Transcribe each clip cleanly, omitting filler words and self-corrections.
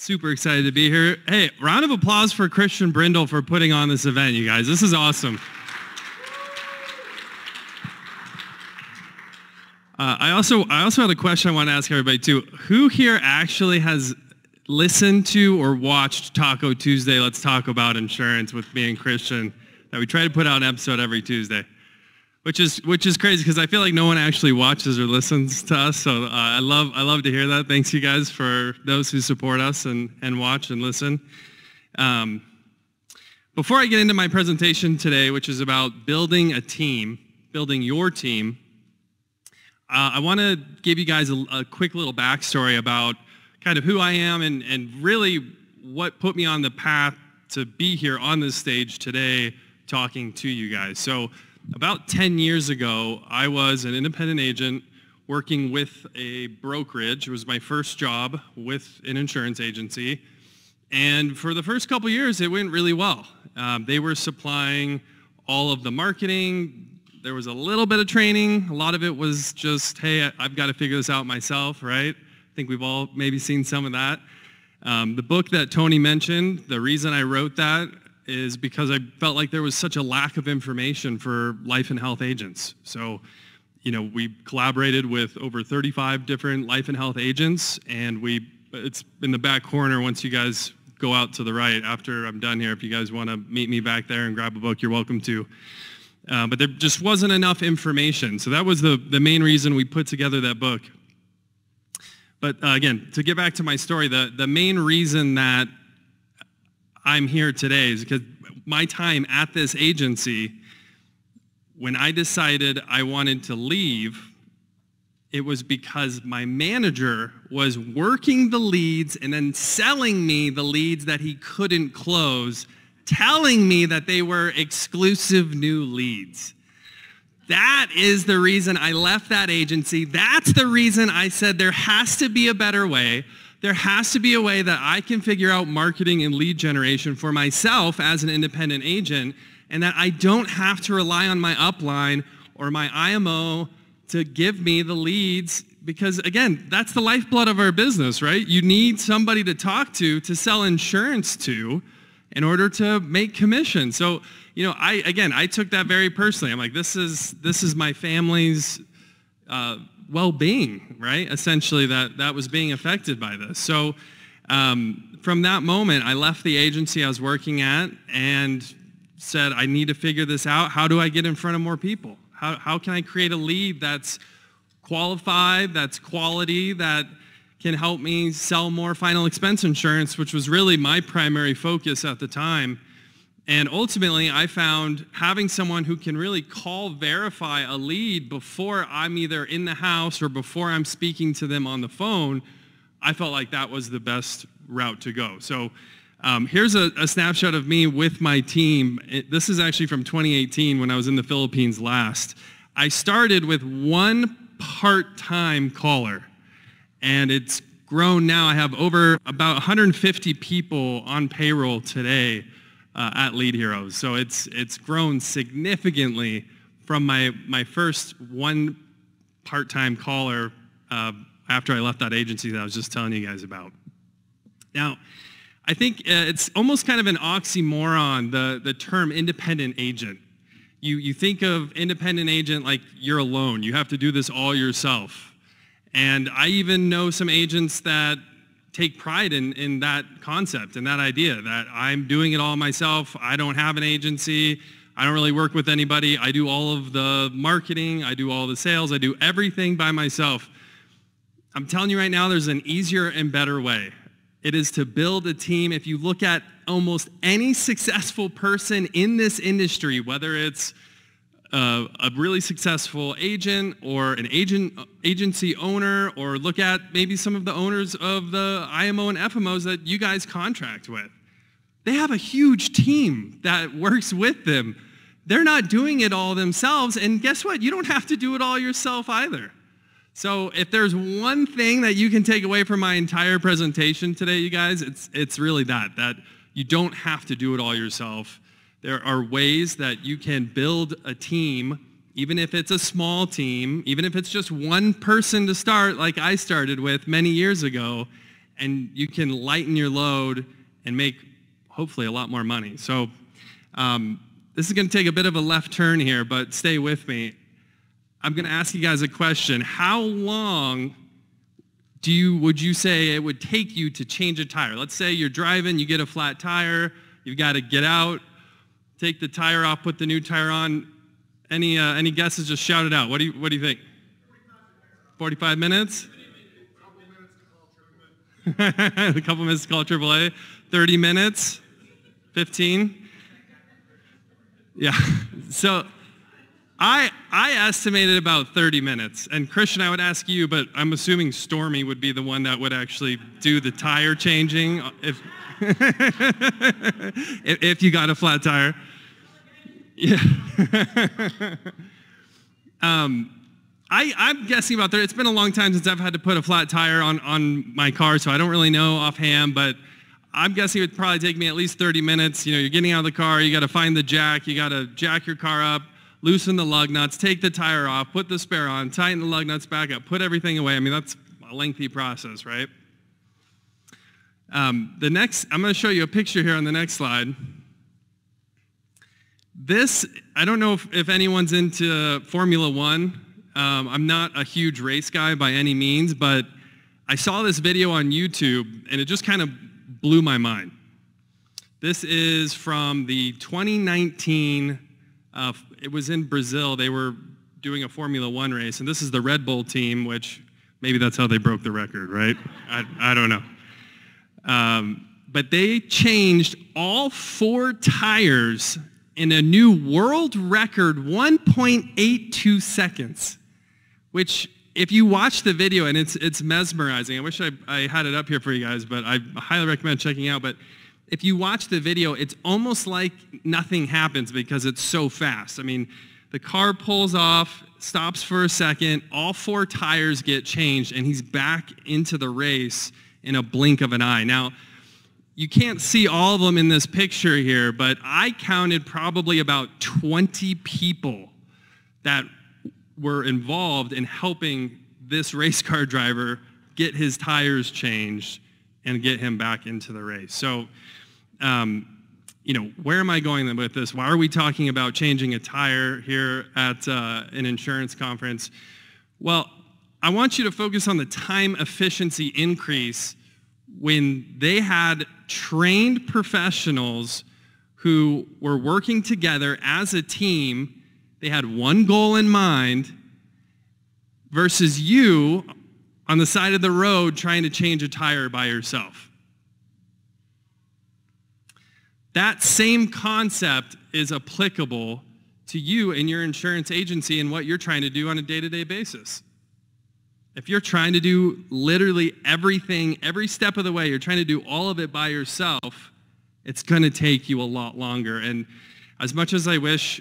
Super excited to be here. Hey, round of applause for Christian Brindle for putting on this event, you guys. This is awesome. I also had a question I want to ask everybody too. Who here actually has listened to or watched Taco Tuesday, Let's Talk About Insurance with me and Christian, that we try to put out an episode every Tuesday? Which is crazy because I feel like no one actually watches or listens to us. So I love to hear that. Thanks you guys for those who support us and watch and listen. Before I get into my presentation today, which is about building a team, building your team, I want to give you guys a quick little backstory about kind of who I am and really what put me on the path to be here on this stage today talking to you guys. So about 10 years ago, I was an independent agent working with a brokerage. It was my first job with an insurance agency. And for the first couple years, it went really well. They were supplying all of the marketing. There was a little bit of training. A lot of it was just, hey, I've got to figure this out myself, right? I think we've all maybe seen some of that. The book that Tony mentioned, the reason I wrote that is because I felt like there was such a lack of information for life and health agents. So, we collaborated with over 35 different life and health agents, and it's in the back corner once you guys go out to the right after I'm done here. If you guys want to meet me back there and grab a book, you're welcome to. But there just wasn't enough information. So that was the main reason we put together that book. But again, to get back to my story, the main reason that I'm here today is because my time at this agency, when I decided I wanted to leave, it was because my manager was working the leads and then selling me the leads that he couldn't close, telling me that they were exclusive new leads. That is the reason I left that agency. That's the reason I said there has to be a better way. There has to be a way that I can figure out marketing and lead generation for myself as an independent agent, and that I don't have to rely on my upline or my IMO to give me the leads, because again, that's the lifeblood of our business, right? You need somebody to talk to sell insurance to in order to make commission. So, I took that very personally. I'm like, this is my family's well-being, right? Essentially, that was being affected by this. So from that moment, I left the agency I was working at and said, I need to figure this out. How do I get in front of more people? How can I create a lead that's qualified, that's quality, that can help me sell more final expense insurance, which was really my primary focus at the time. And ultimately, I found having someone who can really verify a lead before I'm either in the house or before I'm speaking to them on the phone, I felt like that was the best route to go. So here's a snapshot of me with my team. This is actually from 2018 when I was in the Philippines last. I started with one part-time caller, and it's grown now. I have over about 150 people on payroll today at Lead Heroes. So it's grown significantly from my first one part-time caller after I left that agency that I was just telling you guys about. Now, I think it's almost kind of an oxymoron, the term independent agent. You think of independent agent like you're alone. You have to do this all yourself. And I even know some agents that take pride in that concept and that idea that I'm doing it all myself. I don't have an agency. I don't really work with anybody. I do all of the marketing. I do all the sales. I do everything by myself. I'm telling you right now, there's an easier and better way. It is to build a team. If you look at almost any successful person in this industry, whether it's a really successful agent or an agency owner, or look at maybe some of the owners of the IMO and FMOs that you guys contract with. They have a huge team that works with them. They're not doing it all themselves, and guess what? You don't have to do it all yourself either. So if there's one thing that you can take away from my entire presentation today, you guys, it's really that you don't have to do it all yourself. There are ways that you can build a team, even if it's a small team, even if it's just one person to start, like I started with many years ago, and you can lighten your load and make hopefully a lot more money. So this is going to take a bit of a left turn here, but stay with me. I'm going to ask you guys a question. How long would you say it would take you to change a tire? Let's say you're driving, you get a flat tire, you've got to get out, take the tire off, put the new tire on. Any guesses? Just shout it out. What do you think? 45 minutes? A couple minutes to call AAA. 30 minutes? 15? Yeah. So I estimated about 30 minutes. And Christian, I would ask you, but I'm assuming Stormy would be the one that would actually do the tire changing if if you got a flat tire. Yeah. I'm guessing about 30. It's been a long time since I've had to put a flat tire on my car, so I don't really know offhand, but I'm guessing it would probably take me at least 30 minutes. You know, you're getting out of the car, you got to find the jack, you got to jack your car up, loosen the lug nuts, take the tire off, put the spare on, tighten the lug nuts back up, put everything away. I mean, that's a lengthy process, right? I'm going to show you a picture here on the next slide. This, I don't know if anyone's into Formula One. I'm not a huge race guy by any means, but I saw this video on YouTube, and it just kind of blew my mind. This is from the 2019, it was in Brazil. They were doing a Formula One race, and this is the Red Bull team, which maybe that's how they broke the record, right? I don't know. But they changed all 4 tires in a new world record 1.82 seconds, which if you watch the video, and it's mesmerizing. I wish I had it up here for you guys, but I highly recommend checking it out. But if you watch the video, it's almost like nothing happens because it's so fast. I mean, the car pulls off, stops for a second, all 4 tires get changed, and he's back into the race in a blink of an eye. Now, you can't see all of them in this picture here, but I counted probably about 20 people that were involved in helping this race car driver get his tires changed and get him back into the race. So, you know, where am I going with this? Why are we talking about changing a tire here at an insurance conference? Well, I want you to focus on the time efficiency increase when they had trained professionals who were working together as a team. They had one goal in mind versus you on the side of the road trying to change a tire by yourself. That same concept is applicable to you and your insurance agency and what you're trying to do on a day-to-day basis. If you're trying to do literally everything, every step of the way, you're trying to do all of it by yourself, it's going to take you a lot longer. And as much as I wish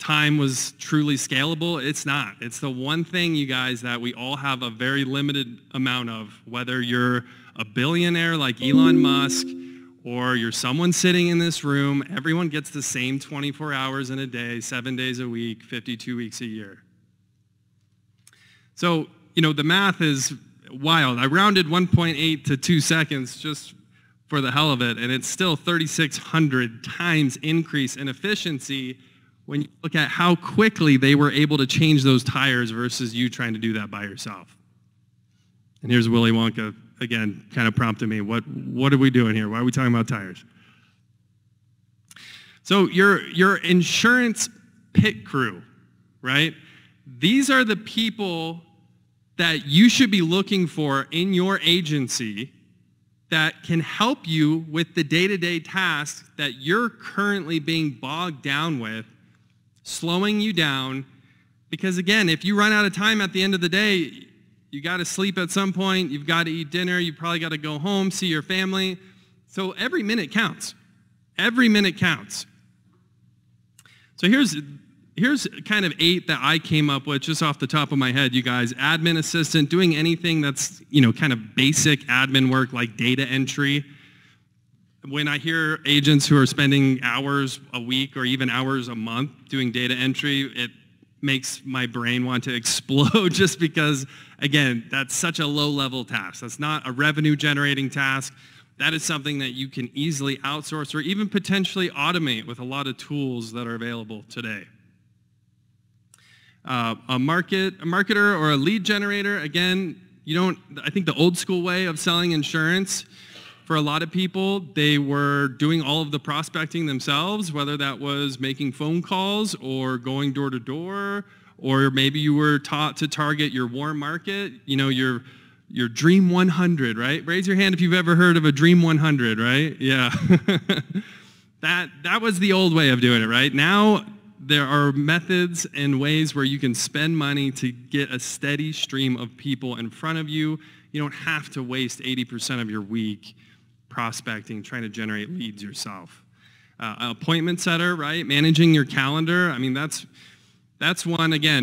time was truly scalable, it's not. It's the one thing, you guys, that we all have a very limited amount of, whether you're a billionaire like Elon Musk or you're someone sitting in this room. Everyone gets the same 24 hours in a day, 7 days a week, 52 weeks a year. So, you know, the math is wild. I rounded 1.8 to 2 seconds just for the hell of it, and it's still 3,600 times increase in efficiency when you look at how quickly they were able to change those tires versus you trying to do that by yourself. And here's Willy Wonka, again, kind of prompting me. What are we doing here? Why are we talking about tires? So your insurance pit crew, right? These are the people that you should be looking for in your agency that can help you with the day-to-day tasks that you're currently being bogged down with, slowing you down. Because again, if you run out of time at the end of the day, you got to sleep at some point, you've got to eat dinner, you probably got to go home, see your family. So every minute counts. Every minute counts. So here's kind of 8 that I came up with just off the top of my head, you guys. Admin assistant, doing anything that's, you know, kind of basic admin work like data entry. When I hear agents who are spending hours a week or even hours a month doing data entry, makes my brain want to explode just because, again, that's such a low-level task. That's not a revenue-generating task. That is something that you can easily outsource or even potentially automate with a lot of tools that are available today. A marketer or a lead generator, again, I think the old school way of selling insurance, for a lot of people, they were doing all of the prospecting themselves, whether that was making phone calls or going door to door, or maybe you were taught to target your warm market, your Dream 100, right? Raise your hand if you've ever heard of a Dream 100, right? Yeah. That was the old way of doing it, right? Now, there are methods and ways where you can spend money to get a steady stream of people in front of you. You don't have to waste 80% of your week prospecting, trying to generate leads yourself. Appointment setter, right? Managing your calendar. I mean, that's one of the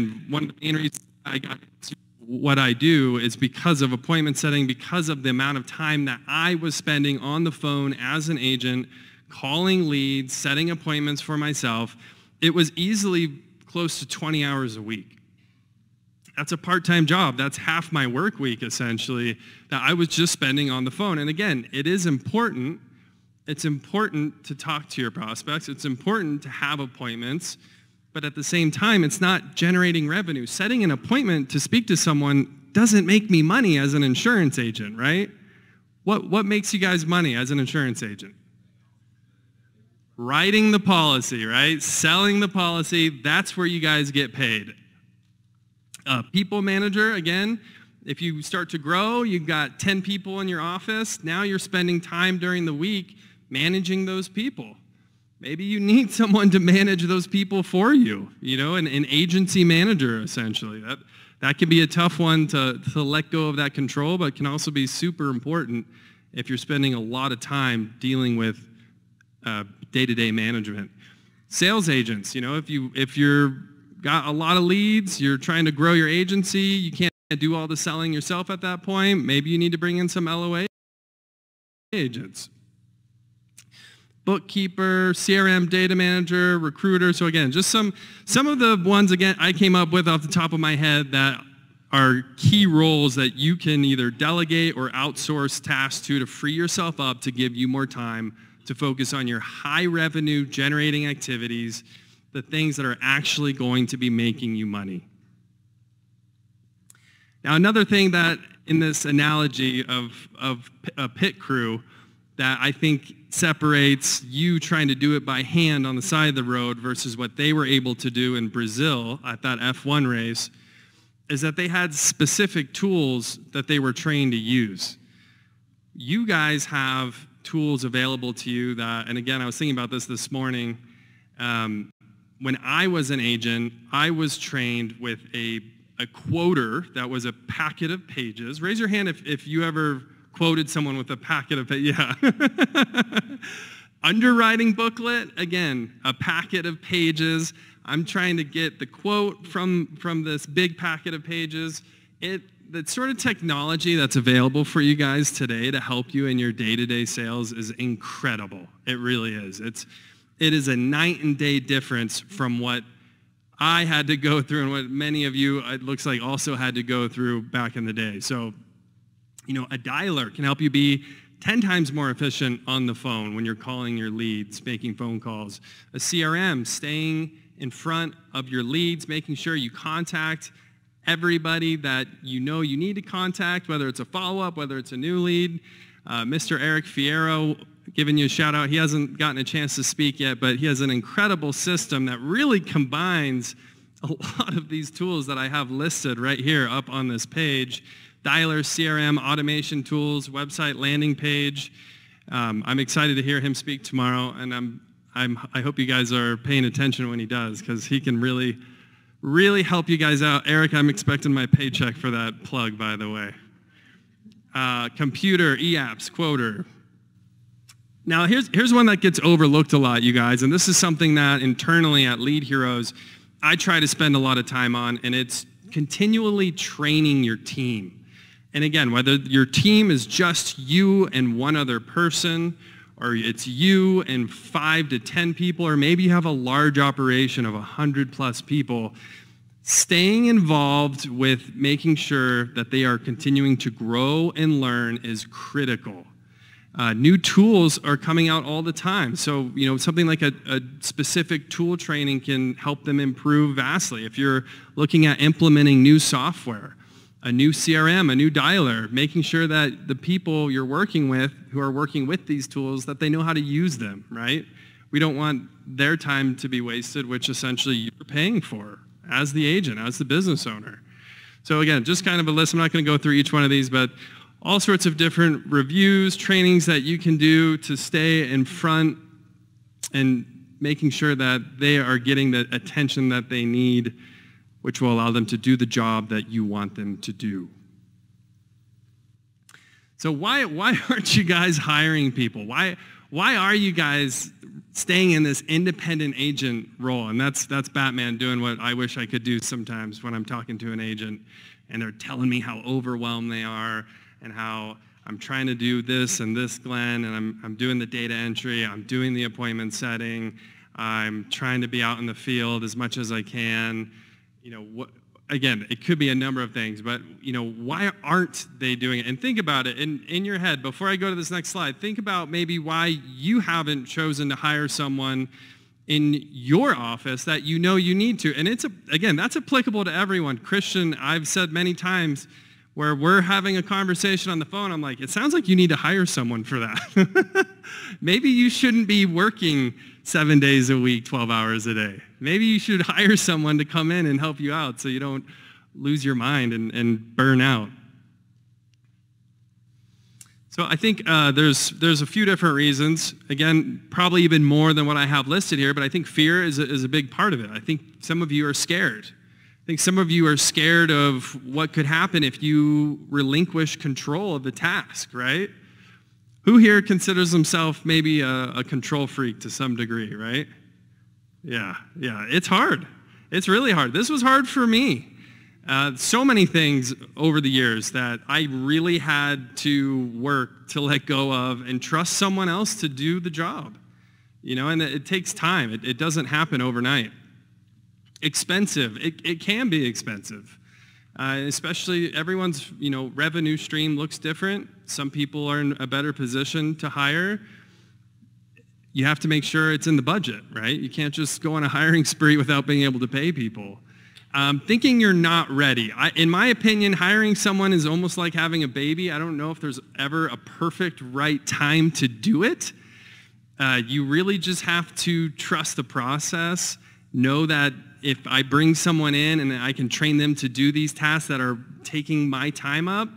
main reasons I got into what I do is because of appointment setting, because of the amount of time that I was spending on the phone as an agent, calling leads, setting appointments for myself. It was easily close to 20 hours a week. That's a part-time job. That's half my work week, essentially, that I was just spending on the phone. And again, it is important. It's important to talk to your prospects. It's important to have appointments. But at the same time, it's not generating revenue. Setting an appointment to speak to someone doesn't make me money as an insurance agent, right? What makes you guys money as an insurance agent? Writing the policy, right? Selling the policy, that's where you guys get paid. People manager, again, if you start to grow, you've got 10 people in your office, now you're spending time during the week managing those people. Maybe you need someone to manage those people for you, an agency manager, essentially. That can be a tough one to let go of that control, but can also be super important if you're spending a lot of time dealing with day-to-day management. Sales agents, if you're got a lot of leads, you're trying to grow your agency, you can't do all the selling yourself at that point, maybe you need to bring in some LOA agents. Bookkeeper, CRM data manager, recruiter. So again, just some of the ones, again, I came up with off the top of my head that are key roles that you can either delegate or outsource tasks to free yourself up to give you more time to focus on your high revenue generating activities, the things that are actually going to be making you money. Now, another thing that in this analogy of a pit crew that I think separates you trying to do it by hand on the side of the road versus what they were able to do in Brazil at that F1 race is that they had specific tools that they were trained to use. You guys have tools available to you that, and again, I was thinking about this morning. When I was an agent, I was trained with a quoter that was a packet of pages. Raise your hand if you ever quoted someone with a packet of pages. Yeah. Underwriting booklet, again, a packet of pages. I'm trying to get the quote from this big packet of pages. The sort of technology that's available for you guys today to help you in your day-to-day sales is incredible. It really is. It is a night and day difference from what I had to go through and what many of you, it looks like, also had to go through back in the day. So, a dialer can help you be 10 times more efficient on the phone when you're calling your leads, making phone calls. A CRM, staying in front of your leads, making sure you contact everybody that you need to contact, whether it's a follow-up, whether it's a new lead. Mr. Eric Fierro, giving you a shout out. He hasn't gotten a chance to speak yet, but he has an incredible system that really combines a lot of these tools that I have listed right here up on this page. Dialer, CRM, automation tools, website landing page. I'm excited to hear him speak tomorrow, and I hope you guys are paying attention when he does, because he can really help you guys out. Eric, I'm expecting my paycheck for that plug, by the way. Computer, e-apps, quoter. Now, here's one that gets overlooked a lot, you guys, and this is something that internally at Lead Heroes, I try to spend a lot of time on, and it's continually training your team. And again, whether your team is just you and one other person, or it's you and 5 to 10 people, or maybe you have a large operation of 100 plus people, Staying involved with making sure that they are continuing to grow and learn is critical. New tools are coming out all the time. So, something like a specific tool training can help them improve vastly. If you're looking at implementing new software, a new CRM, a new dialer, making sure that the people you're working with who are working with these tools, that they know how to use them, right? We don't want their time to be wasted, which essentially you're paying for as the agent, as the business owner. So again, just kind of a list. I'm not going to go through each one of these, but all sorts of different reviews, trainings that you can do to stay in front and making sure that they are getting the attention that they need, which will allow them to do the job that you want them to do. So why aren't you guys hiring people? Why are you guys staying in this independent agent role? And that's Batman doing what I wish I could do sometimes when I'm talking to an agent and they're telling me how overwhelmed they are and how I'm trying to do this and this, Glenn, and I'm doing the data entry, I'm doing the appointment setting, I'm trying to be out in the field as much as I can. Again, it could be a number of things, but why aren't they doing it? And think about it in your head. Before I go to this next slide, think about maybe why you haven't chosen to hire someone in your office that you need to. And again, that's applicable to everyone. Christian, I've said many times where we're having a conversation on the phone, I'm like, it sounds like you need to hire someone for that. Maybe you shouldn't be working 7 days a week, 12 hours a day. Maybe you should hire someone to come in and help you out so you don't lose your mind and burn out. So I think there's a few different reasons. Again, probably even more than what I have listed here, but I think fear is a big part of it. I think some of you are scared. I think some of you are scared of what could happen if you relinquish control of the task, right? Who here considers himself maybe a control freak to some degree, right? Yeah, it's hard. It's really hard. This was hard for me. So many things over the years that I really had to work to let go of and trust someone else to do the job. And it takes time. It doesn't happen overnight. Expensive. It can be expensive. Especially everyone's, revenue stream looks different. Some people are in a better position to hire. You have to make sure it's in the budget, right? You can't just go on a hiring spree without being able to pay people. Thinking you're not ready. In my opinion, hiring someone is almost like having a baby. I don't know if there's ever a perfect right time to do it. You really just have to trust the process. Know that if I bring someone in and I can train them to do these tasks that are taking my time up,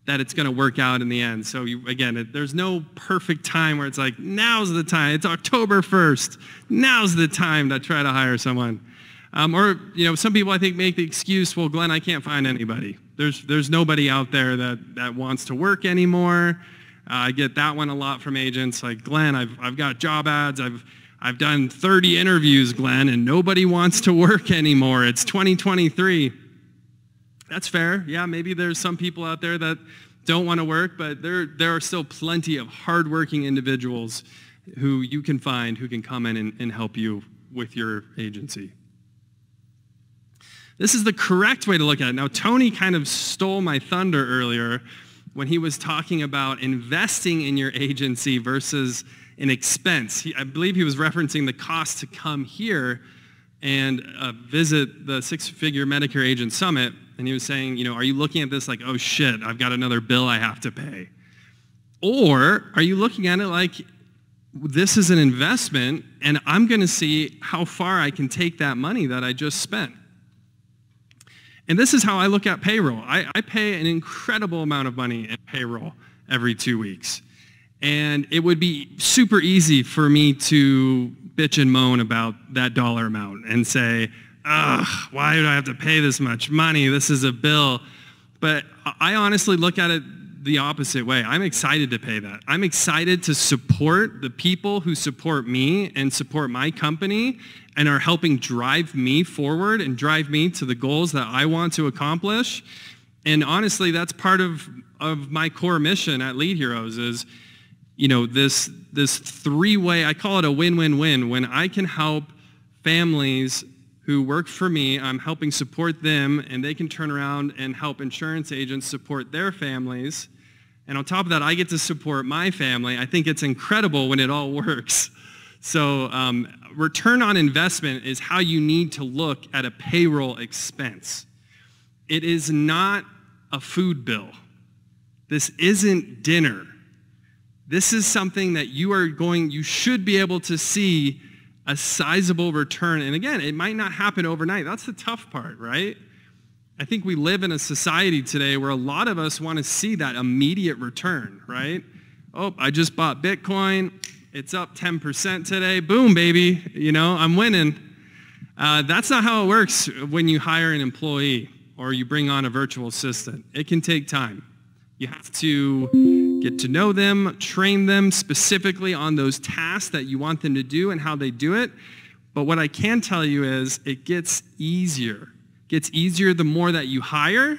that it's going to work out in the end. So there's no perfect time where it's like, now's the time. It's October 1st. Now's the time to try to hire someone. Some people I think make the excuse, well, Glenn, I can't find anybody. There's nobody out there that wants to work anymore. I get that one a lot from agents. Like, Glenn, I've got job ads. I've done 30 interviews, Glenn, and nobody wants to work anymore. It's 2023. That's fair. Yeah, maybe there's some people out there that don't want to work, but there are still plenty of hardworking individuals who you can find who can come in and help you with your agency. This is the correct way to look at it. Now, Tony kind of stole my thunder earlier when he was talking about investing in your agency versus an expense. I believe he was referencing the cost to come here and visit the six-figure Medicare Agent Summit. And he was saying, are you looking at this like, oh shit, I've got another bill I have to pay? Or are you looking at it like, this is an investment and I'm going to see how far I can take that money that I just spent? And this is how I look at payroll. I pay an incredible amount of money in payroll every 2 weeks. And it would be super easy for me to bitch and moan about that dollar amount and say, ugh, why do I have to pay this much money? This is a bill. But I honestly look at it the opposite way. I'm excited to pay that. I'm excited to support the people who support me and support my company and are helping drive me forward and drive me to the goals that I want to accomplish. And honestly, that's part of my core mission at Lead Heroes is, this three-way, I call it a win-win-win, when I can help families who work for me. I'm helping support them, and they can turn around and help insurance agents support their families. And on top of that, I get to support my family. I think it's incredible when it all works. So return on investment is how you need to look at a payroll expense. It is not a food bill. This isn't dinner. This is something that you should be able to see a sizable return. And again, it might not happen overnight. That's the tough part, right? I think we live in a society today where a lot of us want to see that immediate return, right? Oh, I just bought Bitcoin. It's up 10% today. Boom, baby. I'm winning. That's not how it works when you hire an employee or you bring on a virtual assistant. It can take time. You have to get to know them, train them specifically on those tasks that you want them to do and how they do it. But what I can tell you is it gets easier. It gets easier the more that you hire.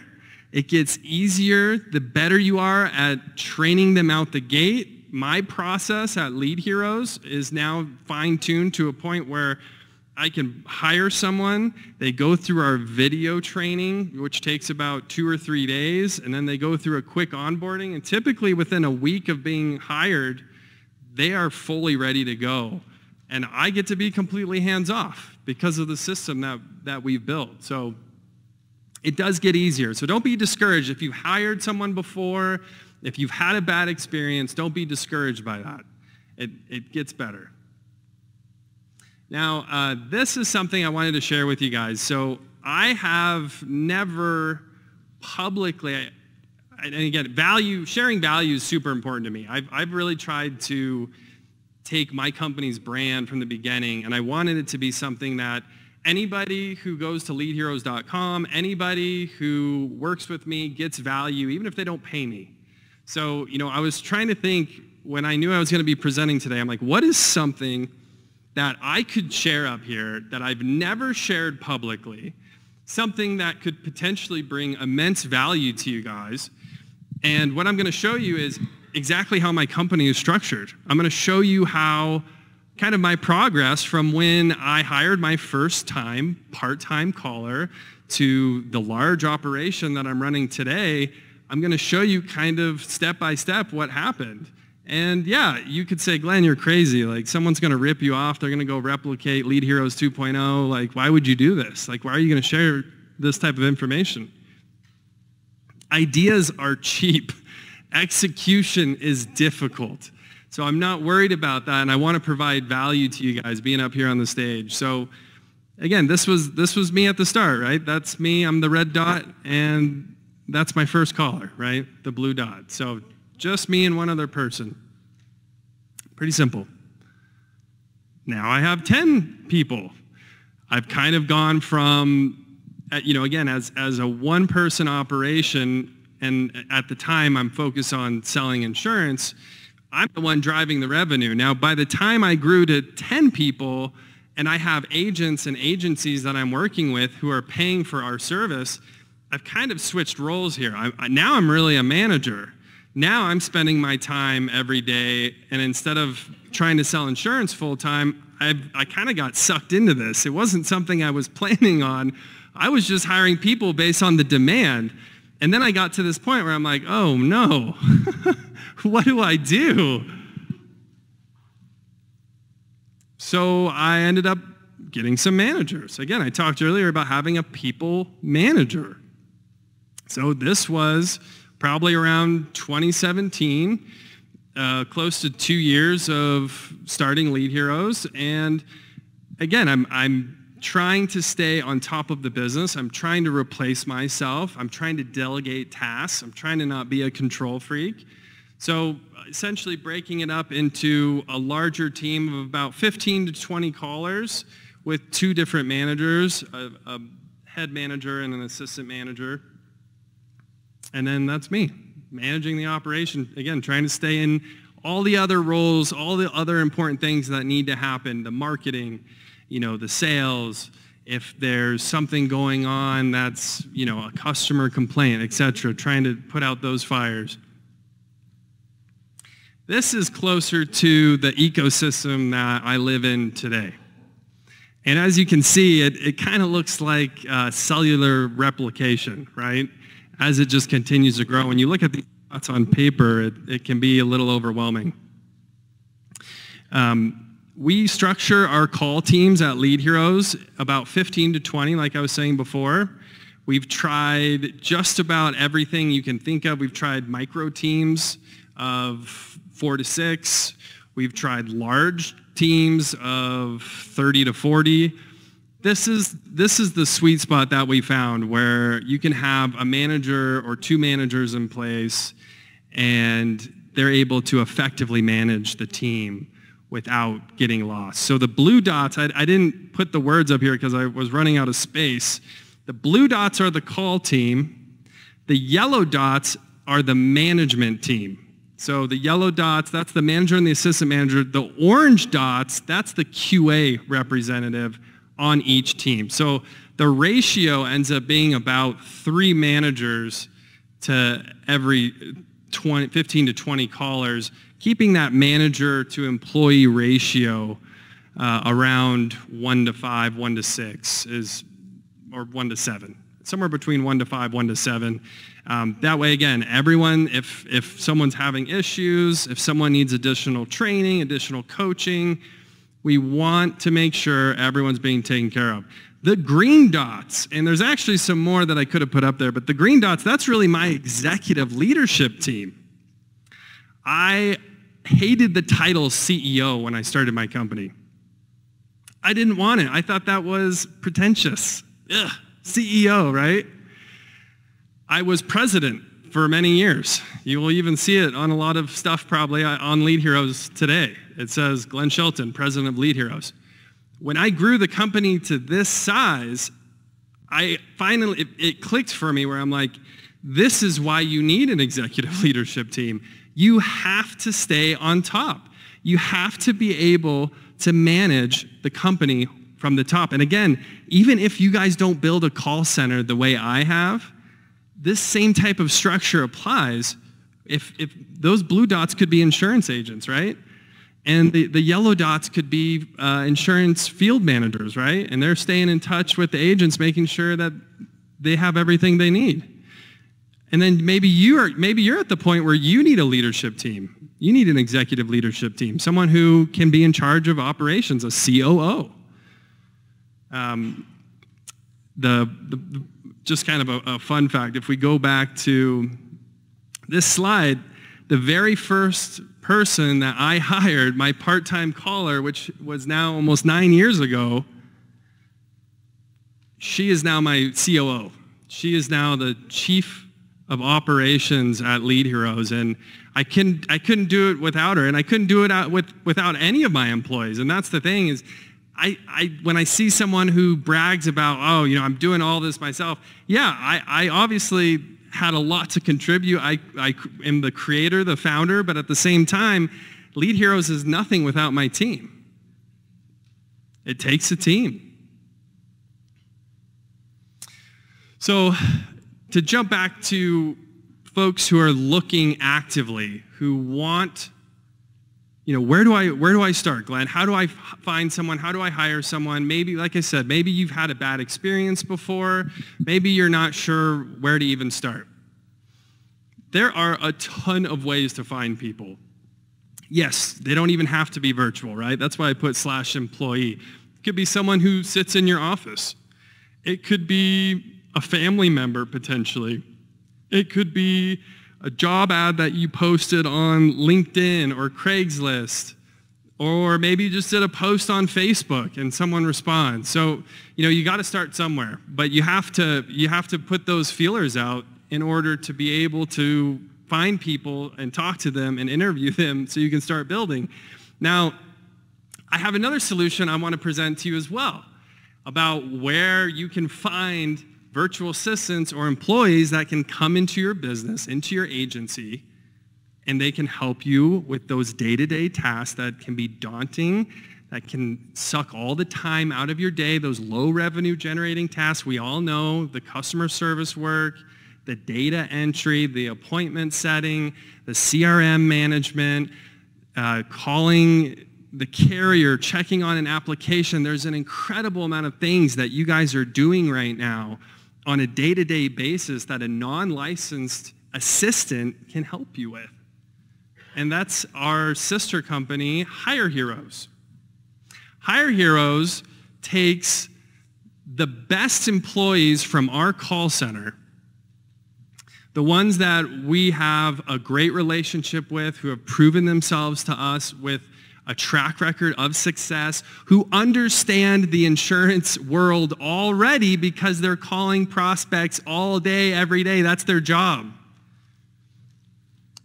It gets easier the better you are at training them out the gate. My process at Lead Heroes is now fine-tuned to a point where I can hire someone, they go through our video training, which takes about 2 or 3 days, and then they go through a quick onboarding, and typically within a week of being hired, they are fully ready to go. And I get to be completely hands-off because of the system that we've built. So it does get easier. So don't be discouraged. If you've hired someone before, if you've had a bad experience, don't be discouraged by that. It gets better. Now, this is something I wanted to share with you guys. So I have never publicly, and again, sharing value is super important to me. I've really tried to take my company's brand from the beginning, and I wanted it to be something that anybody who goes to leadheroes.com, anybody who works with me gets value, even if they don't pay me. So, I was trying to think when I knew I was going to be presenting today, I'm like, what is something that I could share up here that I've never shared publicly, something that could potentially bring immense value to you guys. And what I'm going to show you is exactly how my company is structured. I'm going to show you how kind of my progress from when I hired my first time part-time caller to the large operation that I'm running today. I'm going to show you kind of step by step what happened. And yeah, you could say, Glenn, you're crazy. Like, someone's going to rip you off. They're going to go replicate Lead Heroes 2.0. Like, why would you do this? Like, why are you going to share this type of information? Ideas are cheap. Execution is difficult. So I'm not worried about that, and I want to provide value to you guys being up here on the stage. So again, this was me at the start, right? That's me. I'm the red dot, and that's my first caller, right? The blue dot. So just me and one other person. Pretty simple. Now I have 10 people. I've kind of gone from, again, as a one-person operation, and at the time I'm focused on selling insurance, I'm the one driving the revenue. Now, by the time I grew to 10 people, and I have agents and agencies that I'm working with who are paying for our service, I've kind of switched roles here. Now I'm really a manager. Now I'm spending my time every day, and instead of trying to sell insurance full-time, I kind of got sucked into this. It wasn't something I was planning on. I was just hiring people based on the demand. And then I got to this point where I'm like, oh no, what do I do? So I ended up getting some managers. Again, I talked earlier about having a people manager. So this was probably around 2017, close to 2 years of starting Lead Heroes. And again, I'm trying to stay on top of the business. I'm trying to replace myself. I'm trying to delegate tasks. I'm trying to not be a control freak. So essentially breaking it up into a larger team of about 15 to 20 callers with 2 different managers, a head manager and an assistant manager. And then that's me, managing the operation. Again, trying to stay in all the other roles, all the other important things that need to happen, the marketing, the sales, if there's something going on that's, a customer complaint, etc., trying to put out those fires. This is closer to the ecosystem that I live in today. And as you can see, it kind of looks like cellular replication, right? As it just continues to grow. When you look at these dots on paper, it can be a little overwhelming. We structure our call teams at Lead Heroes about 15 to 20, like I was saying before. We've tried just about everything you can think of. We've tried micro teams of 4 to 6. We've tried large teams of 30 to 40. This is the sweet spot that we found, where you can have a manager or 2 managers in place, and they're able to effectively manage the team without getting lost. So the blue dots, I didn't put the words up here because I was running out of space. The blue dots are the call team. The yellow dots are the management team. So the yellow dots, that's the manager and the assistant manager. The orange dots, that's the QA representative on each team. So the ratio ends up being about 3 managers to every 15 to 20 callers, keeping that manager to employee ratio around 1 to 5, 1 to 6 or 1 to 7. Somewhere between 1 to 5, 1 to 7. That way, again, everyone, if someone's having issues, if someone needs additional training, additional coaching, we want to make sure everyone's being taken care of. The green dots, and there's actually some more that I could have put up there, but the green dots, that's really my executive leadership team. I hated the title CEO when I started my company. I didn't want it. I thought that was pretentious. Ugh, CEO, right? I was president for many years. You will even see it on a lot of stuff probably on Lead Heroes today. It says Glen Shelton, president of Lead Heroes. When I grew the company to this size, it clicked for me where I'm like, this is why you need an executive leadership team. You have to stay on top. You have to be able to manage the company from the top. And again, even if you guys don't build a call center the way I have, this same type of structure applies. If those blue dots could be insurance agents, right? And the yellow dots could be insurance field managers, right? And they're staying in touch with the agents, making sure that they have everything they need. And then maybe you're at the point where you need a leadership team. You need an executive leadership team, someone who can be in charge of operations, a COO. Just kind of a fun fact, if we go back to this slide, the very first person that I hired, my part-time caller, which was now almost 9 years ago, she is now my COO. She is now the chief of operations at Lead Heroes, and I couldn't do it without her, and I couldn't do it without any of my employees. And that's the thing is, when I see someone who brags about, oh, I'm doing all this myself, yeah, I obviously had a lot to contribute. I am the creator, the founder, but at the same time, Lead Heroes is nothing without my team. It takes a team. So to jump back to folks who are looking actively, who want, where do I start, Glenn? How do I find someone? How do I hire someone? Maybe, like I said, maybe you've had a bad experience before. Maybe you're not sure where to even start. There are a ton of ways to find people. Yes, they don't even have to be virtual, right? That's why I put /employee. It could be someone who sits in your office. It could be a family member, potentially. It could be a job ad that you posted on LinkedIn or Craigslist, or maybe you just did a post on Facebook and someone responds. So, you got to start somewhere, but you have to put those feelers out in order to be able to find people and talk to them and interview them so you can start building. Now, I have another solution I want to present to you as well about where you can find virtual assistants or employees that can come into your business, into your agency, and they can help you with those day-to-day tasks that can be daunting, that can suck all the time out of your day, those low revenue generating tasks we all know, the customer service work, the data entry, the appointment setting, the CRM management, calling the carrier, checking on an application. There's an incredible amount of things that you guys are doing right now on a day-to-day basis that a non-licensed assistant can help you with. And that's our sister company, Hire Heroes. Hire Heroes takes the best employees from our call center, the ones that we have a great relationship with, who have proven themselves to us with a track record of success, who understand the insurance world already because they're calling prospects all day, every day. That's their job.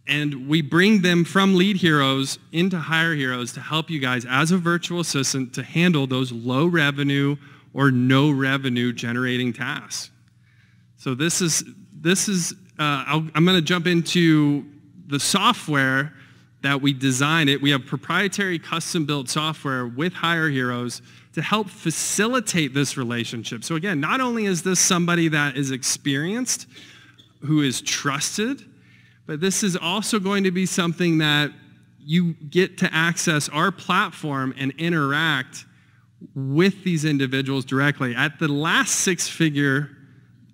And we bring them from Lead Heroes into Hire Heroes to help you guys as a virtual assistant to handle those low revenue or no revenue generating tasks. So I'm going to jump into the software that we designed. We have proprietary custom built software with Hire Heroes to help facilitate this relationship. So again, not only is this somebody that is experienced, who is trusted, but this is also going to be something that you get to access our platform and interact with these individuals directly. At the last six-figure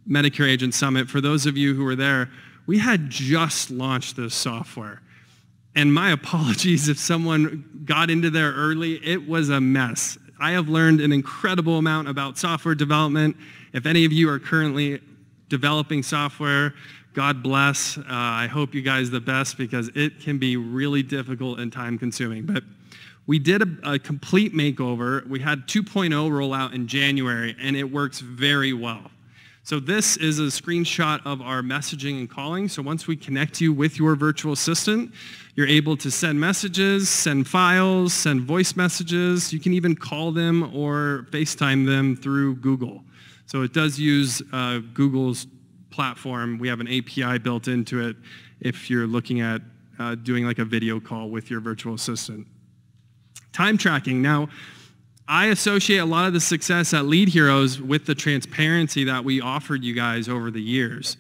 Medicare Agent Summit, for those of you who were there, we had just launched this software. And my apologies if someone got into there early. It was a mess. I have learned an incredible amount about software development. If any of you are currently developing software, God bless. I hope you guys the best because it can be really difficult and time-consuming. But we did a complete makeover. We had 2.0 roll out in January, and it works very well. So this is a screenshot of our messaging and calling. So once we connect you with your virtual assistant, you're able to send messages, send files, send voice messages. You can even call them or FaceTime them through Google. So it does use Google's platform. We have an API built into it if you're looking at doing like a video call with your virtual assistant. Time tracking. Now, I associate a lot of the success at Lead Heroes with the transparency that we offered you guys over the years.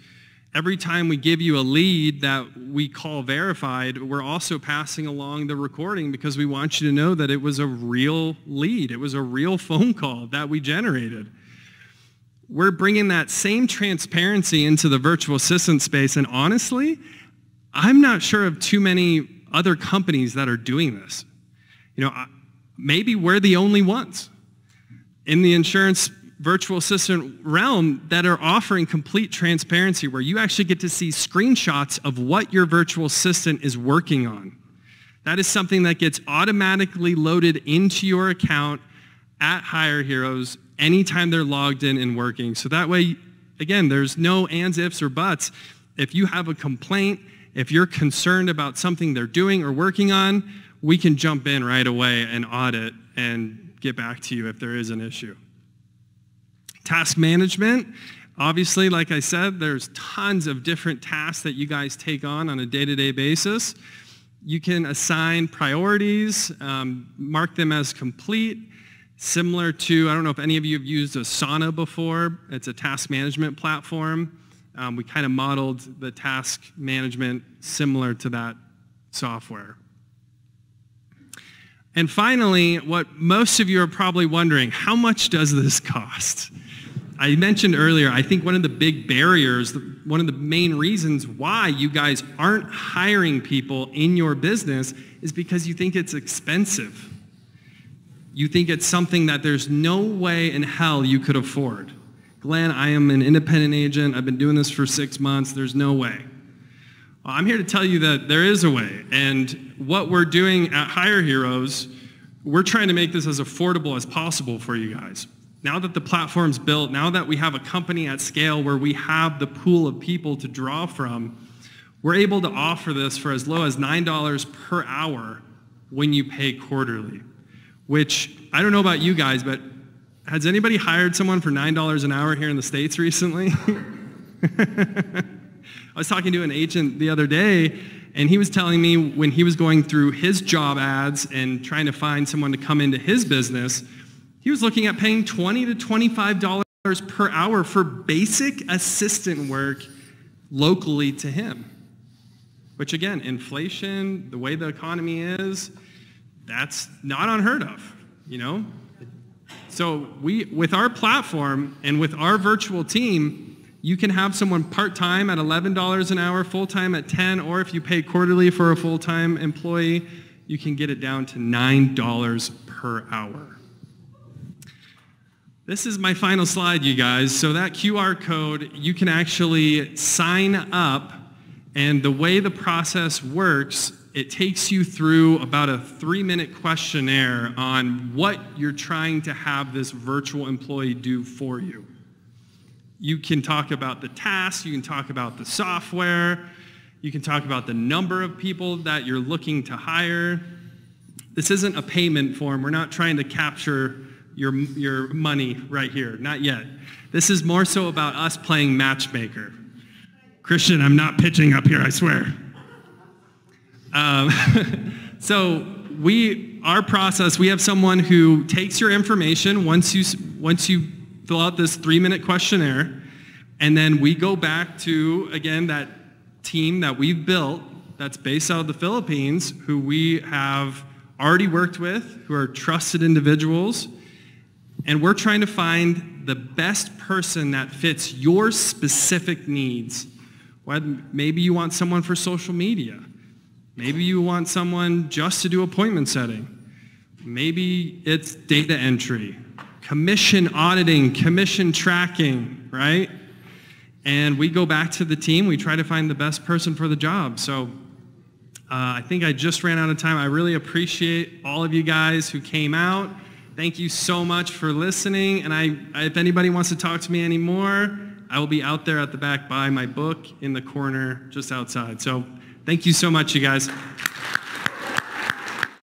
Every time we give you a lead that we call verified, we're also passing along the recording because we want you to know that it was a real lead. It was a real phone call that we generated. We're bringing that same transparency into the virtual assistant space, and honestly, I'm not sure of too many other companies that are doing this. You know, maybe we're the only ones in the insurance virtual assistant realm that are offering complete transparency where you actually get to see screenshots of what your virtual assistant is working on. That is something that gets automatically loaded into your account at Hire Heroes anytime they're logged in and working. So that way, again, there's no ands, ifs, or buts. If you have a complaint, if you're concerned about something they're doing or working on, we can jump in right away and audit and get back to you if there is an issue. Task management. Obviously, like I said, there's tons of different tasks that you guys take on a day-to-day basis. You can assign priorities, mark them as complete, similar to, I don't know if any of you have used Asana before. It's a task management platform. We kind of modeled the task management similar to that software. And finally, what most of you are probably wondering, how much does this cost? I mentioned earlier, I think one of the big barriers, one of the main reasons why you guys aren't hiring people in your business is because you think it's expensive. You think it's something that there's no way in hell you could afford. Glenn, I am an independent agent. I've been doing this for 6 months. There's no way. Well, I'm here to tell you that there is a way. And what we're doing at Hire Heroes, we're trying to make this as affordable as possible for you guys. Now that the platform's built, now that we have a company at scale where we have the pool of people to draw from, we're able to offer this for as low as $9 per hour when you pay quarterly. Which, I don't know about you guys, but has anybody hired someone for $9 an hour here in the States recently? I was talking to an agent the other day, and he was telling me when he was going through his job ads and trying to find someone to come into his business, he was looking at paying $20 to $25 per hour for basic assistant work locally to him. Which again, inflation, the way the economy is, That's not unheard of, you know? So with our platform and with our virtual team, you can have someone part-time at $11 an hour, full-time at $10, or if you pay quarterly for a full-time employee, you can get it down to $9 per hour. This is my final slide, you guys. So that QR code, you can actually sign up, and the way the process works, it takes you through about a 3-minute questionnaire on what you're trying to have this virtual employee do for you. You can talk about the tasks, you can talk about the software, you can talk about the number of people that you're looking to hire. This isn't a payment form. We're not trying to capture your money right here, not yet. This is more so about us playing matchmaker. Christian, I'm not pitching up here, I swear. So our process, we have someone who takes your information once you fill out this 3-minute questionnaire, and then we go back to, again, that team that we've built that's based out of the Philippines, who we have already worked with, who are trusted individuals, and we're trying to find the best person that fits your specific needs. Maybe you want someone for social media. Maybe you want someone just to do appointment setting. Maybe it's data entry, commission auditing, commission tracking, right? And we go back to the team. We try to find the best person for the job. So I think I just ran out of time. I really appreciate all of you guys who came out. Thank you so much for listening. And if anybody wants to talk to me anymore, I will be out there at the back by my book in the corner just outside. So thank you so much, you guys.